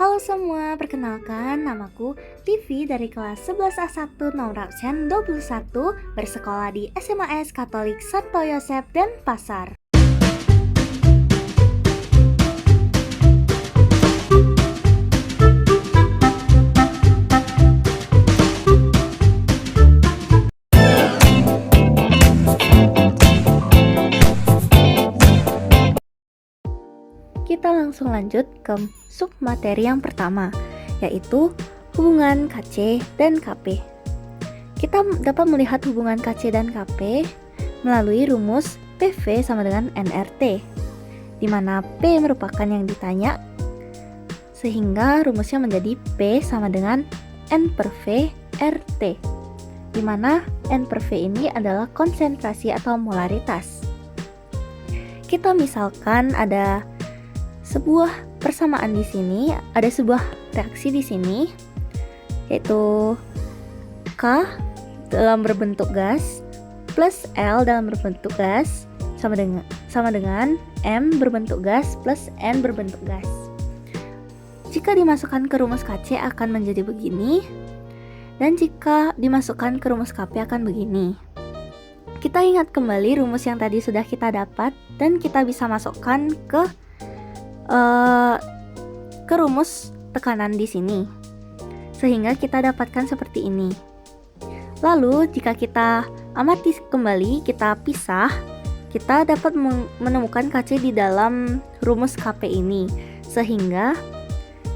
Halo semua, perkenalkan namaku Livi dari kelas 11A1 nomor absen 21 bersekolah di SMAS Katolik Santo Yosef Denpasar. Kita langsung lanjut ke submateri yang pertama, yaitu hubungan KC dan KP. Kita dapat melihat hubungan KC dan KP melalui rumus PV sama dengan nRT, di mana P merupakan yang ditanya, sehingga rumusnya menjadi P sama dengan N per V RT, di mana N per V ini adalah konsentrasi atau molaritas. Kita misalkan ada sebuah persamaan di sini, ada sebuah reaksi di sini, yaitu K dalam berbentuk gas plus L dalam berbentuk gas sama dengan M berbentuk gas plus N berbentuk gas. Jika dimasukkan ke rumus KC akan menjadi begini, dan jika dimasukkan ke rumus KP akan begini. Kita ingat kembali rumus yang tadi sudah kita dapat dan kita bisa masukkan ke rumus tekanan di sini, sehingga kita dapatkan seperti ini. Lalu jika kita amati kembali, kita pisah, kita dapat menemukan KC di dalam rumus KP ini, sehingga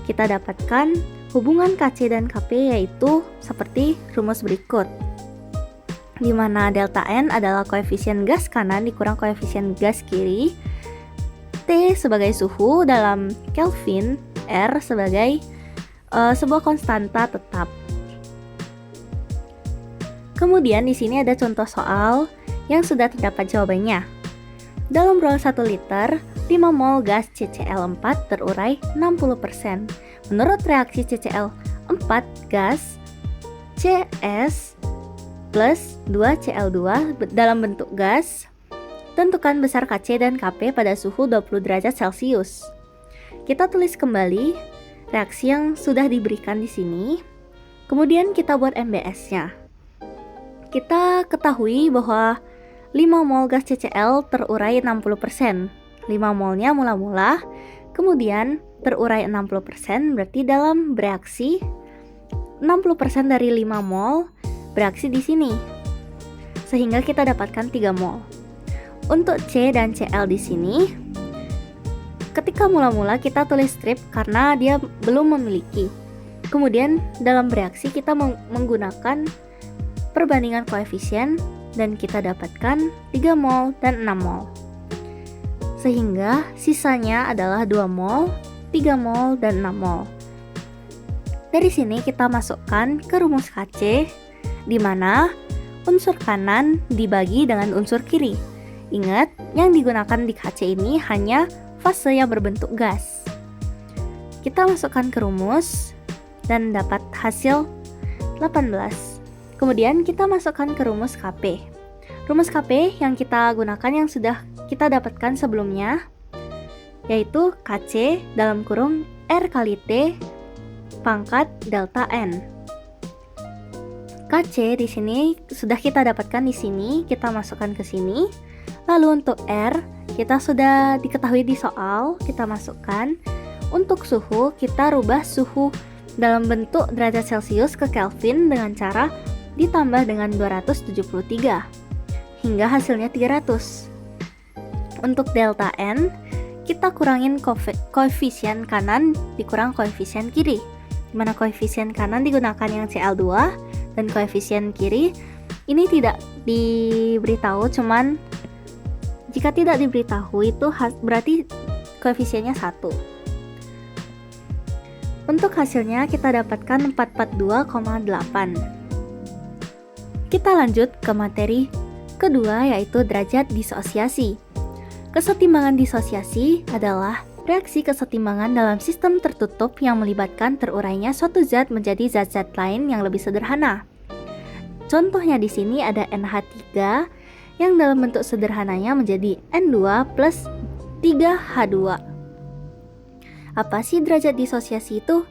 kita dapatkan hubungan KC dan KP yaitu seperti rumus berikut, di mana delta N adalah koefisien gas kanan dikurang koefisien gas kiri, T sebagai suhu dalam Kelvin, R sebagai sebuah konstanta tetap. Kemudian di sini ada contoh soal yang sudah terdapat jawabannya. Dalam rol 1 liter, 5 mol gas CCl4 terurai 60%. Menurut reaksi CCl4 gas CS plus 2Cl2 dalam bentuk gas, tentukan besar KC dan KP pada suhu 20 derajat Celcius. Kita tulis kembali reaksi yang sudah diberikan di sini. Kemudian kita buat MBS-nya. Kita ketahui bahwa 5 mol gas CCl terurai 60%. 5 molnya mula-mula, kemudian terurai 60%, berarti dalam bereaksi 60% dari 5 mol bereaksi di sini. Sehingga kita dapatkan 3 mol. Untuk C dan Cl di sini, ketika mula-mula kita tulis strip karena dia belum memiliki. Kemudian dalam bereaksi kita menggunakan perbandingan koefisien dan kita dapatkan 3 mol dan 6 mol. Sehingga sisanya adalah 2 mol, 3 mol, dan 6 mol. Dari sini kita masukkan ke rumus KC, di mana unsur kanan dibagi dengan unsur kiri. Ingat, yang digunakan di KC ini hanya fase yang berbentuk gas. Kita masukkan ke rumus dan dapat hasil 18. Kemudian kita masukkan ke rumus KP. Rumus KP yang kita gunakan yang sudah kita dapatkan sebelumnya, yaitu KC dalam kurung R kali T pangkat delta N. KC di sini sudah kita dapatkan di sini, kita masukkan ke sini. Lalu untuk R, kita sudah diketahui di soal, kita masukkan. Untuk suhu, kita rubah suhu dalam bentuk derajat Celcius ke Kelvin dengan cara ditambah dengan 273, hingga hasilnya 300. Untuk delta N, kita kurangin koefisien kanan dikurang koefisien kiri, dimana koefisien kanan digunakan yang Cl2, dan koefisien kiri ini tidak diberitahu, cuman jika tidak diberitahu itu berarti koefisiennya 1. Untuk hasilnya kita dapatkan 442,8. Kita lanjut ke materi kedua, yaitu derajat disosiasi. Kesetimbangan disosiasi adalah reaksi kesetimbangan dalam sistem tertutup yang melibatkan terurainya suatu zat menjadi zat-zat lain yang lebih sederhana. Contohnya di sini ada NH3 yang dalam bentuk sederhananya menjadi N2 plus 3H2. Apa sih derajat disosiasi itu?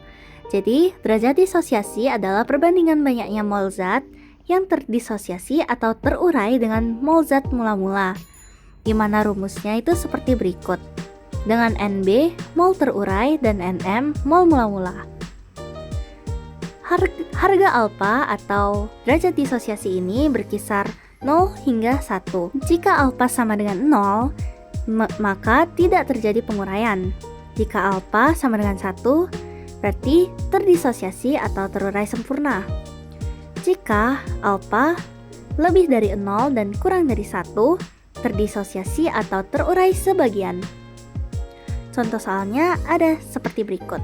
Jadi, derajat disosiasi adalah perbandingan banyaknya mol zat yang terdisosiasi atau terurai dengan mol zat mula-mula. Di mana rumusnya itu seperti berikut. Dengan NB, mol terurai, dan NM, mol mula-mula. Harga alfa atau derajat disosiasi ini berkisar 0 hingga 1. Jika alfa sama dengan 0, maka tidak terjadi penguraian. Jika alfa sama dengan 1, berarti terdisosiasi atau terurai sempurna. Jika alfa lebih dari 0 dan kurang dari 1, terdisosiasi atau terurai sebagian. Contoh soalnya ada seperti berikut.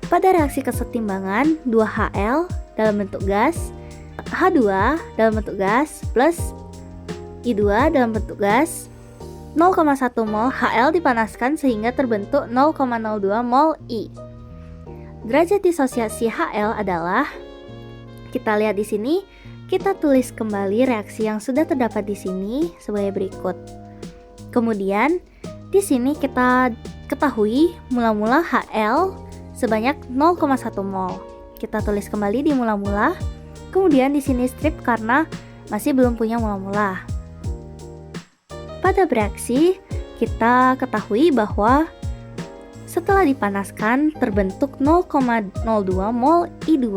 Pada reaksi kesetimbangan 2HL dalam bentuk gas, H2 dalam bentuk gas plus I2 dalam bentuk gas, 0,1 mol HL dipanaskan sehingga terbentuk 0,02 mol I. Derajat disosiasi HL adalah, kita lihat di sini, kita tulis kembali reaksi yang sudah terdapat di sini sebagai berikut. Kemudian di sini kita ketahui mula-mula HL sebanyak 0,1 mol. Kita tulis kembali di mula-mula. Kemudian di sini strip karena masih belum punya mula-mula. Pada bereaksi, kita ketahui bahwa setelah dipanaskan terbentuk 0,02 mol I2.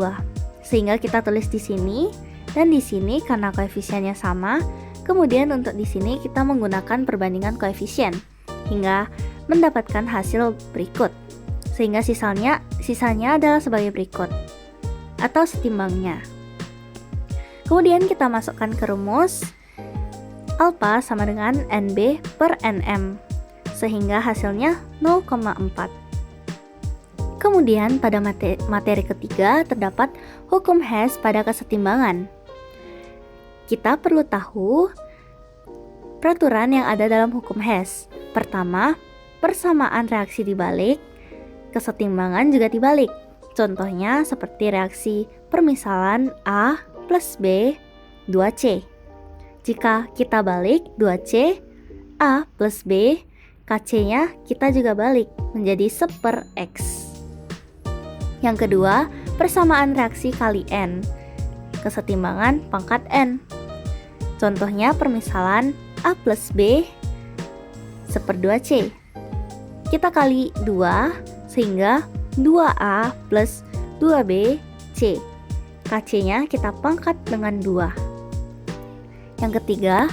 Sehingga kita tulis di sini dan di sini karena koefisiennya sama. Kemudian untuk di sini kita menggunakan perbandingan koefisien hingga mendapatkan hasil berikut. Sehingga sisanya adalah sebagai berikut atau setimbangnya. Kemudian kita masukkan ke rumus alfa sama dengan NB per NM sehingga hasilnya 0,4. Kemudian pada materi ketiga terdapat hukum Hess pada kesetimbangan. Kita perlu tahu peraturan yang ada dalam hukum Hess. Pertama, persamaan reaksi dibalik, kesetimbangan juga dibalik. Contohnya seperti reaksi permisalan A plus B 2C. Jika kita balik 2C, A plus B, KC-nya kita juga balik menjadi 1/X. Yang kedua, persamaan reaksi kali N, kesetimbangan pangkat N. Contohnya permisalan A plus B 1/2C. Kita kali 2 sehingga 2A plus 2B C. KC-nya kita pangkat dengan 2. Yang ketiga,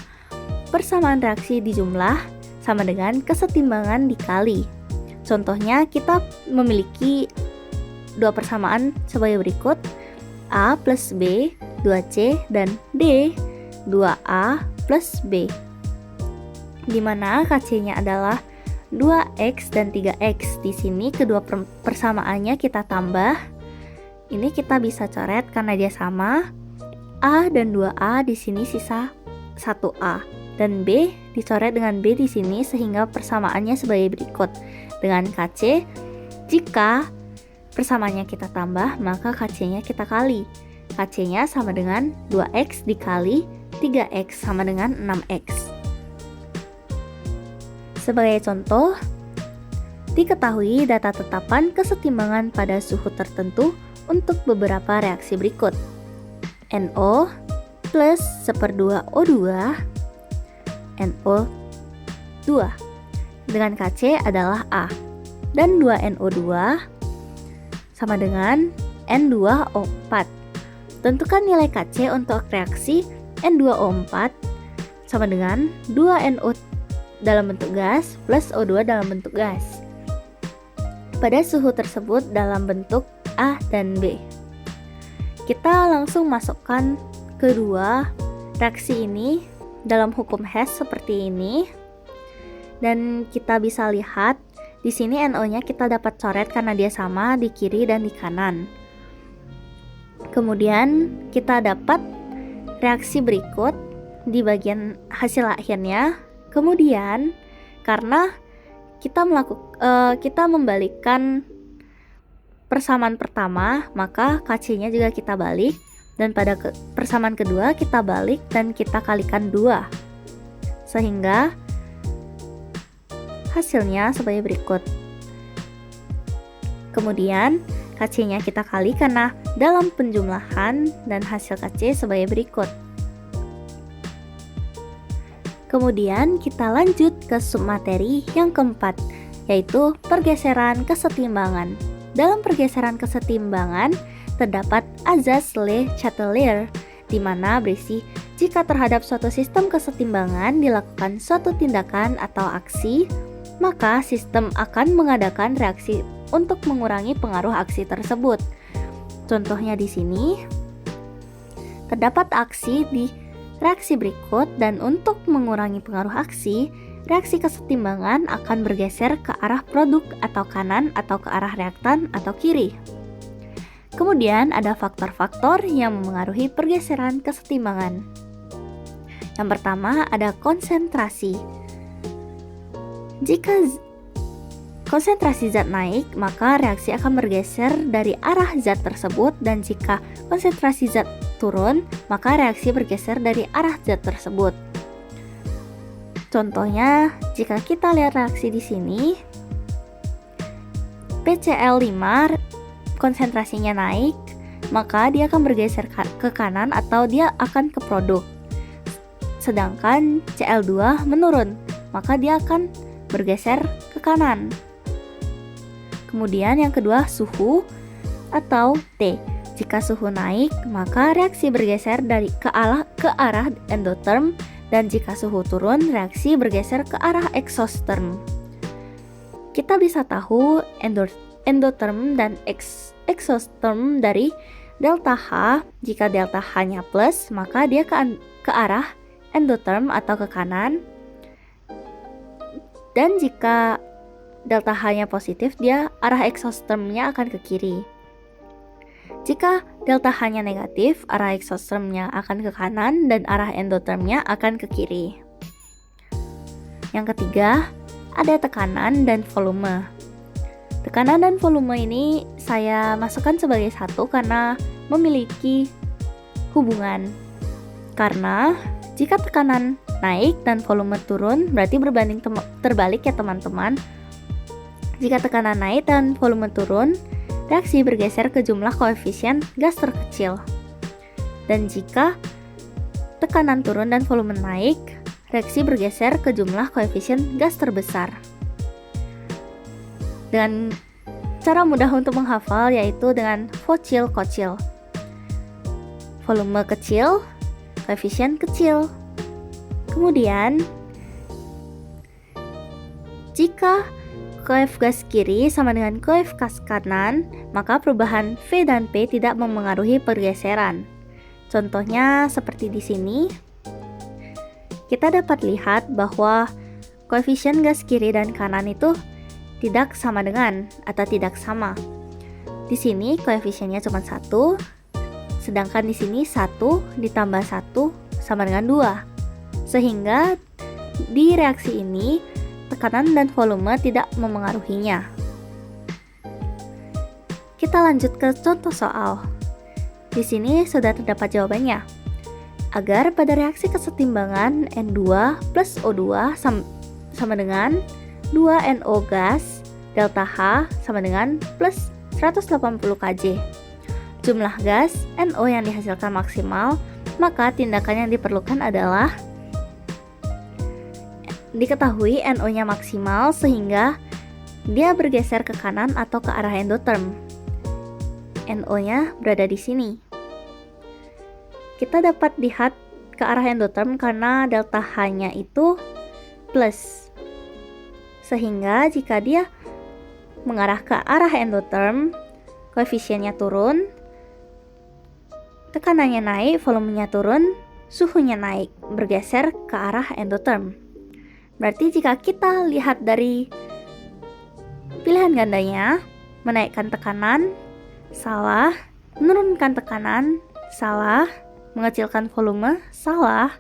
persamaan reaksi di jumlah sama dengan kesetimbangan dikali. Contohnya kita memiliki dua persamaan sebagai berikut. A plus B 2C dan D 2A plus B. Di mana KC-nya adalah 2X dan 3X. Di sini kedua persamaannya kita tambah. Ini kita bisa coret karena dia sama. A dan 2A di sini sisa 1A dan B dicoret dengan B di sini sehingga persamaannya sebagai berikut. Dengan KC, jika persamaannya kita tambah, maka KC-nya kita kali. KC-nya sama dengan 2X dikali 3X sama dengan 6X. Sebagai contoh, diketahui data tetapan kesetimbangan pada suhu tertentu untuk beberapa reaksi berikut. NO plus 1/2 O2 NO2 dengan KC adalah A dan 2NO2 sama dengan N2O4. Tentukan nilai KC untuk reaksi N2O4 sama dengan 2NO dalam bentuk gas plus O2 dalam bentuk gas pada suhu tersebut dalam bentuk A dan B. Kita langsung masukkan kedua reaksi ini dalam hukum Hess seperti ini. Dan kita bisa lihat di sini NO-nya kita dapat coret karena dia sama di kiri dan di kanan. Kemudian kita dapat reaksi berikut di bagian hasil akhirnya. Kemudian karena kita membalikkan persamaan pertama, maka KC-nya juga kita balik, dan pada persamaan kedua kita balik dan kita kalikan 2. Sehingga hasilnya sebagai berikut. Kemudian Kc-nya kita kali karena dalam penjumlahan dan hasil Kc sebagai berikut. Kemudian kita lanjut ke submateri yang keempat, yaitu pergeseran kesetimbangan. Dalam pergeseran kesetimbangan terdapat azas Le Chatelier, di mana berisi jika terhadap suatu sistem kesetimbangan dilakukan suatu tindakan atau aksi, maka sistem akan mengadakan reaksi untuk mengurangi pengaruh aksi tersebut. Contohnya di sini terdapat aksi di reaksi berikut, dan untuk mengurangi pengaruh aksi, reaksi kesetimbangan akan bergeser ke arah produk atau kanan atau ke arah reaktan atau kiri. Kemudian ada faktor-faktor yang memengaruhi pergeseran kesetimbangan. Yang pertama ada konsentrasi. Jika konsentrasi zat naik, maka reaksi akan bergeser dari arah zat tersebut, dan jika konsentrasi zat turun, maka reaksi bergeser dari arah zat tersebut. Contohnya, jika kita lihat reaksi di sini, PCl5 konsentrasinya naik, maka dia akan bergeser ke kanan atau dia akan ke produk. Sedangkan Cl2 menurun, maka dia akan bergeser ke kanan. Kemudian yang kedua, suhu atau T. Jika suhu naik, maka reaksi bergeser ke arah endotherm, dan jika suhu turun, reaksi bergeser ke arah exotherm. Kita bisa tahu endotherm dan exotherm dari delta H. Jika delta H-nya plus, maka dia ke arah endotherm atau ke kanan. Dan jika delta H-nya positif, dia arah exothermnya akan ke kiri. Jika delta H-nya negatif, arah exothermnya akan ke kanan dan arah endothermnya akan ke kiri. Yang ketiga, ada tekanan dan volume. Tekanan dan volume ini saya masukkan sebagai satu karena memiliki hubungan. Karena jika tekanan naik dan volume turun, berarti berbanding terbalik ya teman-teman. Jika tekanan naik dan volume turun, reaksi bergeser ke jumlah koefisien gas terkecil. Dan jika tekanan turun dan volume naik, reaksi bergeser ke jumlah koefisien gas terbesar. Dengan cara mudah untuk menghafal yaitu dengan Faucil-Kocil. Volume kecil, koefisien kecil. Kemudian, jika koef gas kiri sama dengan koef gas kanan, maka perubahan V dan P tidak memengaruhi pergeseran. Contohnya seperti di sini. Kita dapat lihat bahwa koefisien gas kiri dan kanan itu tidak sama dengan atau tidak sama. Di sini koefisiennya cuma 1, sedangkan di sini 1 ditambah 1 sama dengan 2. Sehingga di reaksi ini tekanan dan volume tidak memengaruhinya. Kita lanjut ke contoh soal. Di sini sudah terdapat jawabannya. Agar pada reaksi kesetimbangan N2 plus O2 sama dengan 2NO gas, delta H sama dengan plus 180 kJ. Jumlah gas NO yang dihasilkan maksimal, maka tindakan yang diperlukan adalah diketahui NO-nya maksimal sehingga dia bergeser ke kanan atau ke arah endotherm. NO-nya berada di sini. Kita dapat lihat ke arah endotherm karena delta H-nya itu plus. Sehingga jika dia mengarah ke arah endotherm, koefisiennya turun, tekanannya naik, volumenya turun, suhunya naik, bergeser ke arah endotherm. Berarti jika kita lihat dari pilihan gandanya, menaikkan tekanan, salah, menurunkan tekanan, salah, mengecilkan volume, salah,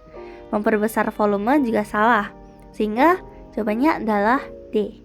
memperbesar volume juga salah. Sehingga jawabannya adalah D.